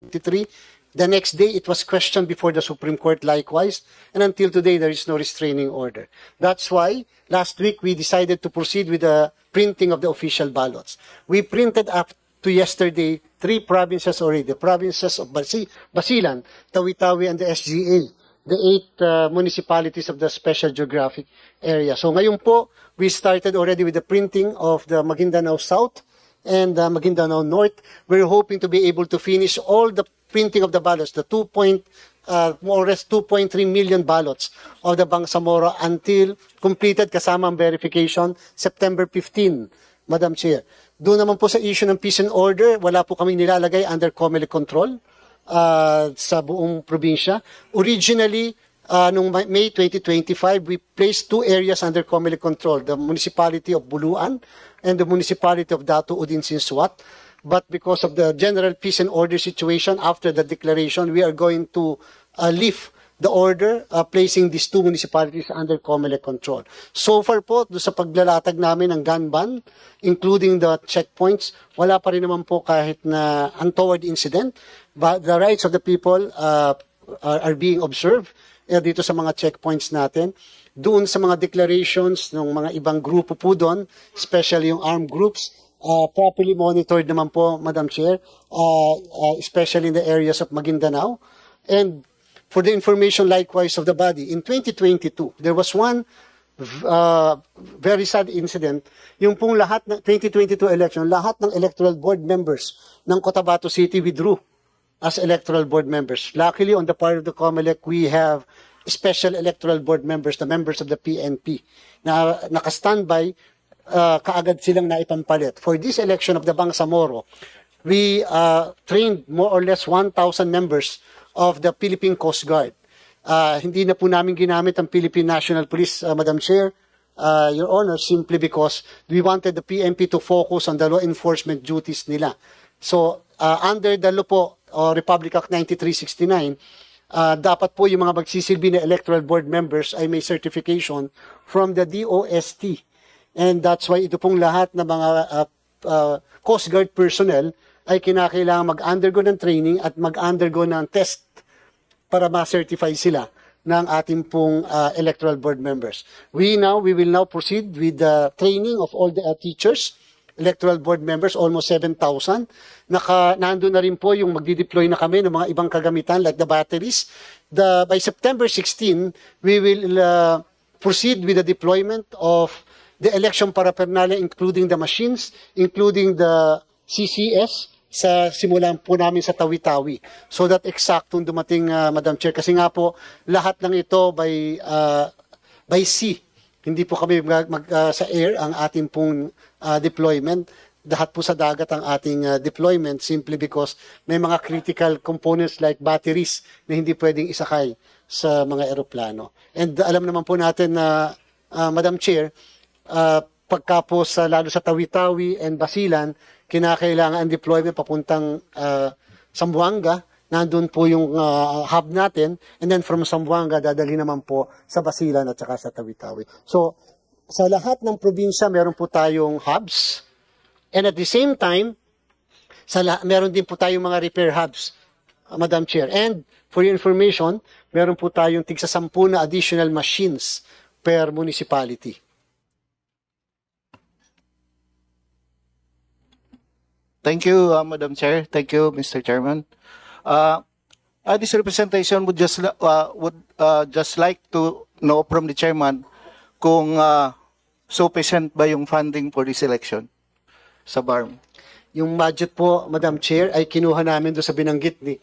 23. The next day, it was questioned before the Supreme Court likewise, and until today, there is no restraining order. That's why last week we decided to proceed with the printing of the official ballots. We printed up to yesterday 3 provinces already, the provinces of Basilan, Tawi-Tawi, and the SGA, the 8 municipalities of the Special Geographic Area. So ngayon po, we started already with the printing of the Maguindanao South and Maguindanao North. We're hoping to be able to finish all the printing of the ballots, the more or less 2.3 million ballots of the Bangsamoro until completed kasama ang verification September 15, Madam Chair. Doon naman po sa issue ng peace and order, wala po kaming nilalagay under COMELEC control sa buong probinsya. Originally, noong May 2025, we placed 2 areas under COMELEC control, the municipality of Buluan and the municipality of Datu Udin Sinsuat. But because of the general peace and order situation after the declaration, we are going to lift the order placing these 2 municipalities under COMELEC control. So far po, doon sa paglalatag namin ng gun ban, including the checkpoints, wala pa rin naman po kahit na untoward incident. But the rights of the people are being observed dito sa mga checkpoints natin. Doon sa mga declarations ng mga ibang grupo po doon, especially yung armed groups, properly monitored naman po, Madam Chair, especially in the areas of Maguindanao. And for the information likewise of the body, in 2022, there was one very sad incident. Yung pong lahat ng 2022 election, lahat ng electoral board members ng Cotabato City withdrew as electoral board members. Luckily, on the part of the COMELEC, we have special electoral board members, the members of the PNP, na naka-standby, kaagad silang naipampalit. For this election of the Bangsamoro, we trained more or less 1,000 members of the Philippine Coast Guard. Hindi na po namin ginamit ang Philippine National Police, Madam Chair, Your Honor, simply because we wanted the PNP to focus on the law enforcement duties nila. So, under the law po, Republic Act 9369, dapat po yung mga magsisilbi na electoral board members ay may certification from the DOST. And that's why ito pong lahat ng mga Coast Guard personnel ay kinakailangan mag-undergo ng training at mag-undergo ng test para ma-certify sila ng ating pong electoral board members. We will now proceed with the training of all the teachers, electoral board members, almost 7,000. Nandun na rin po yung magdi-deploy na kami ng mga ibang kagamitan like the batteries. By September 16, we will proceed with the deployment of the election paraphernalia, including the machines, including the CCS, sa simulan po namin sa Tawi-Tawi. So that eksaktong dumating, Madam Chair. Kasi nga po, lahat ng ito by sea. Hindi po kami sa air ang ating pong deployment. Lahat po sa dagat ang ating deployment simply because may mga critical components like batteries na hindi pwedeng isakay sa mga eroplano. And alam naman po natin na, Madam Chair, pagka po lalo sa Tawi-Tawi and Basilan, kinakailangan ang deployment papuntang Zamboanga, nandun po yung hub natin, and then from Zamboanga, dadali naman po sa Basilan at saka sa Tawi-Tawi. So, sa lahat ng probinsya, meron po tayong hubs, and at the same time, meron din po tayong mga repair hubs, Madam Chair. And for your information, meron po tayong tigsa 10 na additional machines per municipality. Thank you, Madam Chair. Thank you, Mr. Chairman. This representation would just like to know from the chairman kung sufficient ba yung funding for this election sa BARM. Yung budget po, Madam Chair, ay kinuha namin doon sa binanggit ni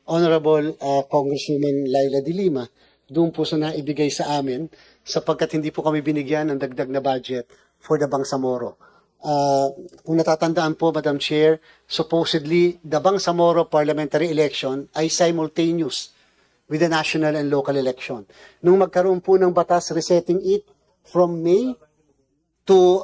Honorable Congresswoman Laila de Lima. Doon po sa naibigay sa amin sapagkat hindi po kami binigyan ng dagdag na budget for the Bangsamoro. Kung natatandaan po, Madam Chair, supposedly, the Bangsamoro parliamentary election ay simultaneous with the national and local election. Nung magkaroon po ng batas resetting it from May to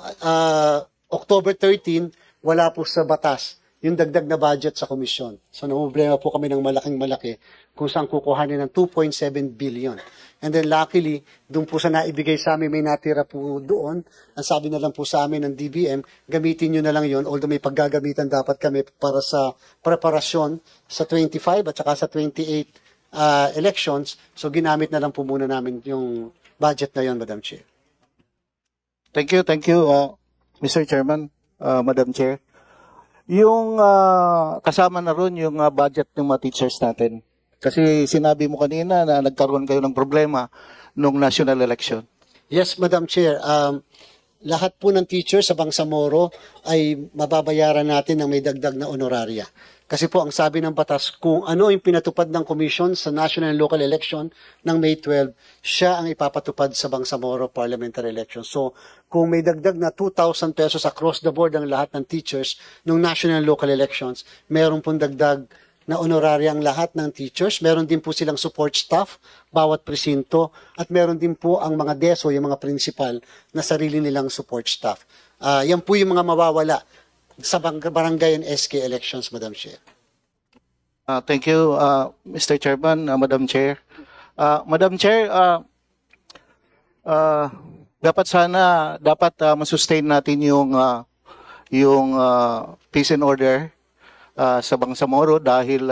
October 13, wala po sa batas yung dagdag na budget sa komisyon. So, namumblema po kami ng malaki kung saan kukuhanin ng 2.7 billion. And then luckily, doon po sa naibigay sa amin, may natira po doon. Ang sabi na lang po sa amin ng DBM, gamitin nyo na lang yon, although may paggagamitan dapat kami para sa preparasyon sa 25 at saka sa 28 elections. So, ginamit na lang po muna namin yung budget na yon, Madam Chair. Thank you, Mr. Chairman, Madam Chair. Yung kasama na ron yung budget ng mga teachers natin. Kasi sinabi mo kanina na nagkaroon kayo ng problema nung national election. Yes, Madam Chair. Lahat po ng teachers sa Bangsamoro ay mababayaran natin ng may dagdag na honoraria. Kasi po ang sabi ng batas, kung ano yung pinatupad ng commission sa national and local election ng May 12, siya ang ipapatupad sa Bangsamoro parliamentary election. So, kung may dagdag na 2,000 pesos across the board ang lahat ng teachers ng national and local elections, meron pong dagdag na honoraria ang lahat ng teachers. Meron din po silang support staff, bawat presinto, at meron din po ang mga DESO, yung mga principal, na sarili nilang support staff. Yan po yung mga mawawala sa barangay and SK elections, Madam Chair. Thank you, Mr. Chairman, Madam Chair. Madam Chair, dapat masustain natin yung peace and order sa Bangsamoro dahil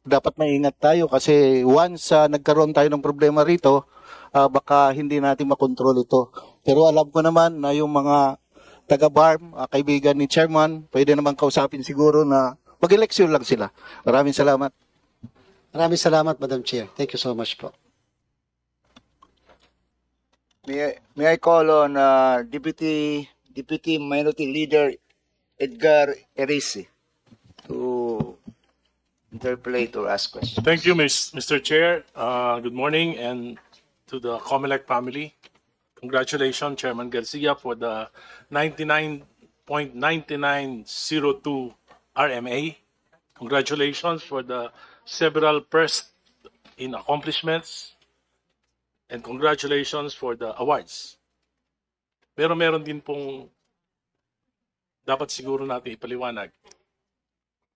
dapat maingat tayo kasi once nagkaroon tayo ng problema rito, baka hindi natin makontrol ito. Pero alam ko naman na yung mga taga-BARM, kaibigan ni Chairman, pwede naman kausapin siguro na mag-eleksyon lang sila. Maraming salamat. Maraming salamat, Madam Chair. Thank you so much po. May I call on Deputy Minority Leader Edgar Erisi to interpolate or ask questions. Thank you, Mr. Chair. Good morning, and to the COMELEC family. Congratulations, Chairman Garcia, for the 99.9902 RMA. Congratulations for the several first in accomplishments. And congratulations for the awards. Pero meron din pong dapat siguro natin ipaliwanag.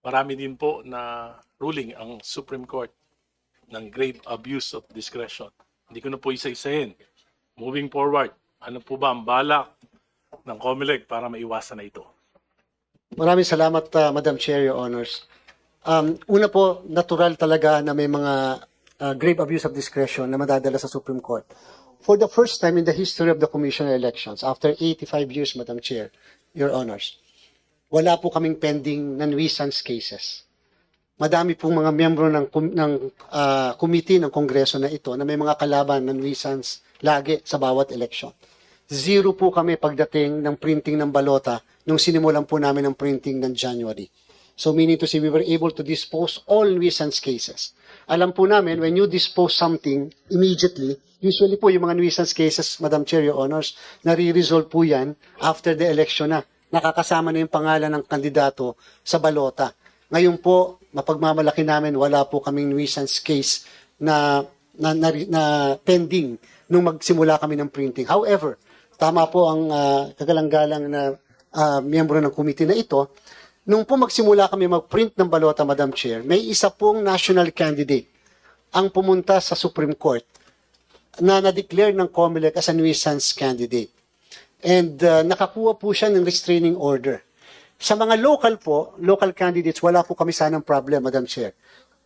Marami din po na ruling ang Supreme Court ng grave abuse of discretion. Hindi ko na po isa-isahin. Moving forward, ano po ba ang balak ng COMELEC para maiwasan na ito? Maraming salamat, Madam Chair, Your Honors. Una po, natural talaga na may mga grave abuse of discretion na madadala sa Supreme Court. For the first time in the history of the Commission on Elections, after 85 years, Madam Chair, Your Honors, wala po kaming pending na nuisance cases. Madami pong mga miyembro ng committee ng Kongreso na ito na may mga kalaban na nuisance lagi sa bawat election. Zero po kami pagdating ng printing ng balota nung sinimulan po namin ang printing ng January. So meaning to say, we were able to dispose all nuisance cases. Alam po namin, when you dispose something immediately, usually po yung mga nuisance cases, Madam Chair, Your Honors, nare-resolve po yan after the election na. Nakakasama na yung pangalan ng kandidato sa balota. Ngayon po, mapagmamalaki namin, wala po kaming nuisance case na pending nung magsimula kami ng printing. However, tama po ang kagalang-galang na miyembro ng committee na ito. Nung po magsimula kami mag-print ng balota, Madam Chair, may isa pong national candidate ang pumunta sa Supreme Court na na-declare ng COMELEC as a nuisance candidate. And nakakuha po siya ng restraining order. Sa mga local candidates, wala po kami sanang problem, Madam Chair.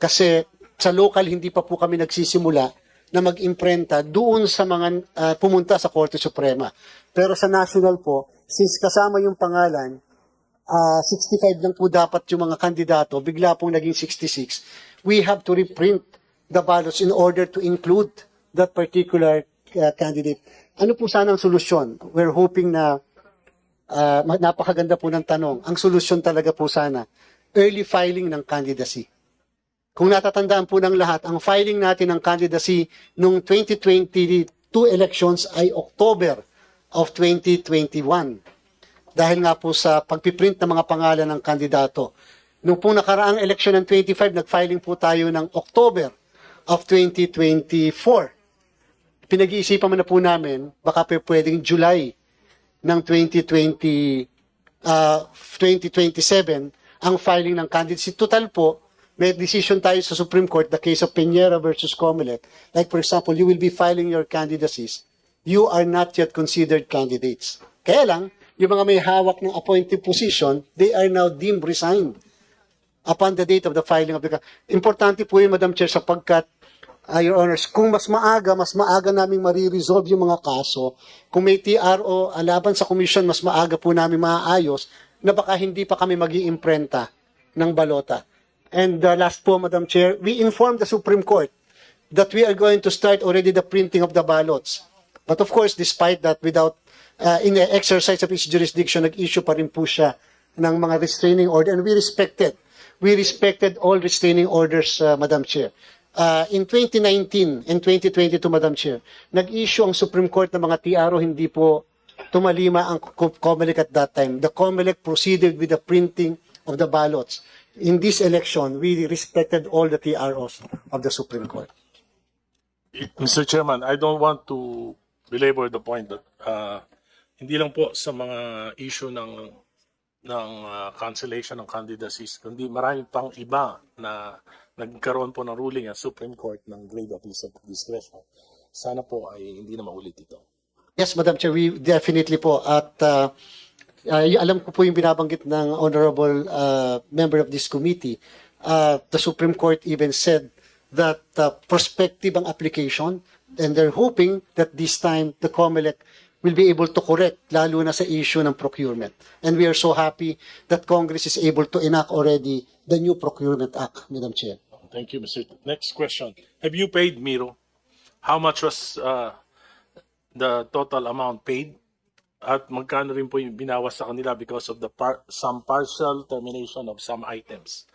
Kasi sa local, hindi pa po kami nagsisimula na mag-imprenta doon sa mga pumunta sa Korte Suprema. Pero sa national po, since kasama yung pangalan, 65 lang po dapat yung mga kandidato, bigla pong naging 66. We have to reprint the ballots in order to include that particular candidate. Ano po sana ang solusyon? We're hoping na napakaganda po ng tanong. Ang solusyon talaga po sana, early filing ng candidacy. Kung natatandaan po ng lahat, ang filing natin ng candidacy noong 2022 elections ay October of 2021. Dahil nga po sa pagpiprint ng mga pangalan ng kandidato. Noong po nakaraang election ng 25, nag-filing po tayo ng October of 2024. Pinag-iisipan na po namin, baka pwedeng July ng 2025 2027 ang filing ng candidacy. Total po, may decision tayo sa Supreme Court, the case of Peñera versus Comelec. Like for example, you will be filing your candidacies. You are not yet considered candidates. Kaya lang, yung mga may hawak ng appointed position, they are now deemed resigned upon the date of the filing of the... Importante po yun, Madam Chair, sapagkat, Your Honors, kung mas maaga namin mariresolve yung mga kaso, kung may TRO laban sa commission, mas maaga po namin maaayos, na baka hindi pa kami mag-iimprenta ng balota. And last po, Madam Chair, we informed the Supreme Court that we are going to start already the printing of the ballots. But of course, despite that, without in the exercise of its jurisdiction, nag-issue pa rin po siya ng mga restraining order, and we respected all restraining orders, Madam Chair. In 2019 and 2022, Madam Chair, nag-issue ang Supreme Court ng mga TRO, hindi po tumalima ang COMELEC at that time. The COMELEC proceeded with the printing of the ballots. In this election, we respected all the TROs of the Supreme Court. Mr. Chairman, I don't want to belabor the point that hindi lang po sa mga issue ng cancellation ng candidacies, kundi marami pang iba na nagkaroon po ng ruling ang Supreme Court ng grave abuse of discretion. Sana po ay hindi na maulit ito. Yes, Madam Chair, we definitely po. At alam ko po yung binabanggit ng honorable member of this committee. The Supreme Court even said that prospective ang application, and they're hoping that this time the COMELEC will be able to correct, lalo na sa issue ng procurement. And we are so happy that Congress is able to enact already the new Procurement Act, Madam Chair. Thank you, Mr. Next question. Have you paid Miro? How much was the total amount paid? At magkano rin po yung binawas sa kanila because of the some partial termination of some items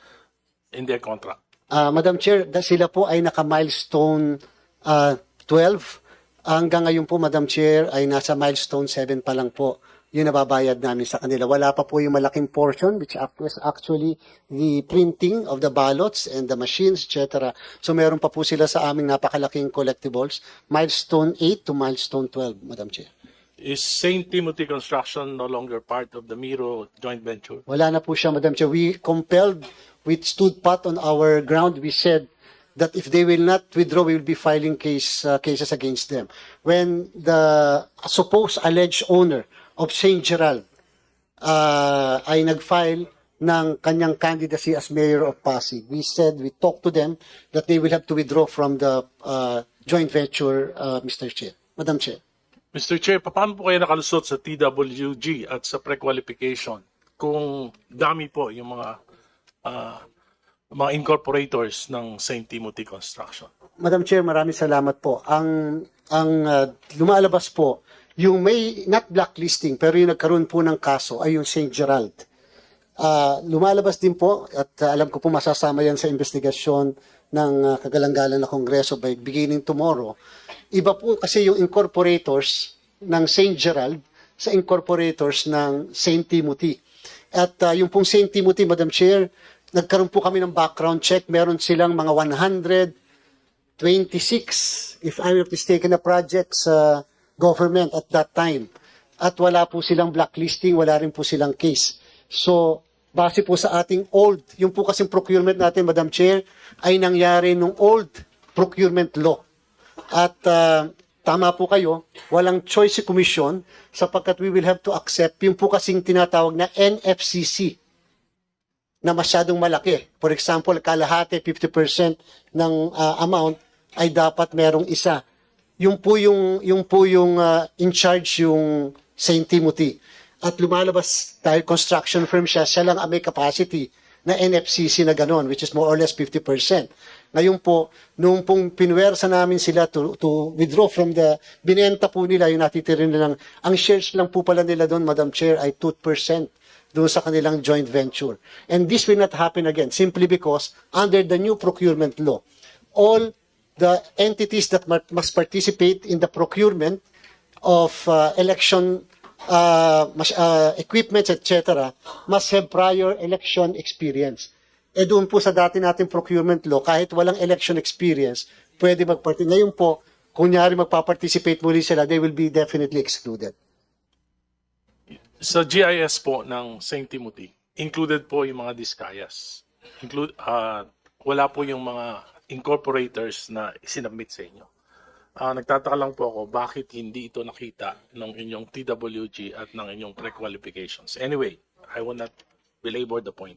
in their contract? Madam Chair, sila po ay naka-milestone 12. Hanggang ngayon po, Madam Chair, ay nasa milestone 7 pa lang po yung nababayad namin sa kanila. Wala pa po yung malaking portion, which was actually the printing of the ballots and the machines, etc. So meron pa po sila sa aming napakalaking collectibles, milestone 8 to milestone 12, Madam Chair. Is St. Timothy Construction no longer part of the Miro joint venture? Wala na po siya, Madam Chair. We stood pat on our ground. We said that if they will not withdraw, we will be filing cases against them. When the supposed alleged owner of St. Gerald ay nag-file ng kanyang candidacy as mayor of Pasig, we talked to them that they will have to withdraw from the joint venture, Mr. Chair. Madam Chair. Mr. Chair, paano po kayo nakalusot sa TWG at sa pre-qualification kung dami po yung mga incorporators ng St. Timothy Construction? Madam Chair, maraming salamat po. Ang lumalabas po, yung may not blacklisting pero yung nagkaroon po ng kaso ay yung St. Gerald. Lumalabas din po at alam ko po masasama yan sa investigasyon ng kagalang-galang na Kongreso by beginning tomorrow. Iba po kasi yung incorporators ng St. Gerald sa incorporators ng St. Timothy. At yung pong St. Timothy, Madam Chair, nagkaroon po kami ng background check. Meron silang mga 126, if I'm not mistaken, na projects sa government at that time. At wala po silang blacklisting, wala rin po silang case. So, base po sa ating old, yung po kasing procurement natin, Madam Chair, ay nangyari nung old procurement law. At tama po kayo, walang choice si Commission sapagkat we will have to accept yung po kasing tinatawag na NFCC na masyadong malaki. For example, kalahati, 50% ng amount ay dapat merong isa. Yung po yung in charge yung St. Timothy. At lumalabas dahil construction firm siya lang ang may capacity na NFCC na ganon, which is more or less 50%. Ngayon po, nung pong pinwersa namin sila to withdraw from the, binenta po nila yung natitirin nilang, ang shares lang po pala nila doon, Madam Chair, ay 2% doon sa kanilang joint venture. And this will not happen again, simply because under the new procurement law, all the entities that must participate in the procurement of election equipments, etc., must have prior election experience. Doon po sa dati nating procurement law, kahit walang election experience, pwede mag-participate. Ngayon po, kunyari magpa-participate muli sila, they will be definitely excluded. Sa GIS po ng St. Timothy, included po yung mga Discayas. Wala po yung mga incorporators na sinubmit sa inyo. Nagtataka lang po ako bakit hindi ito nakita ng inyong TWG at ng inyong pre-qualifications. Anyway, I will not belabor the point.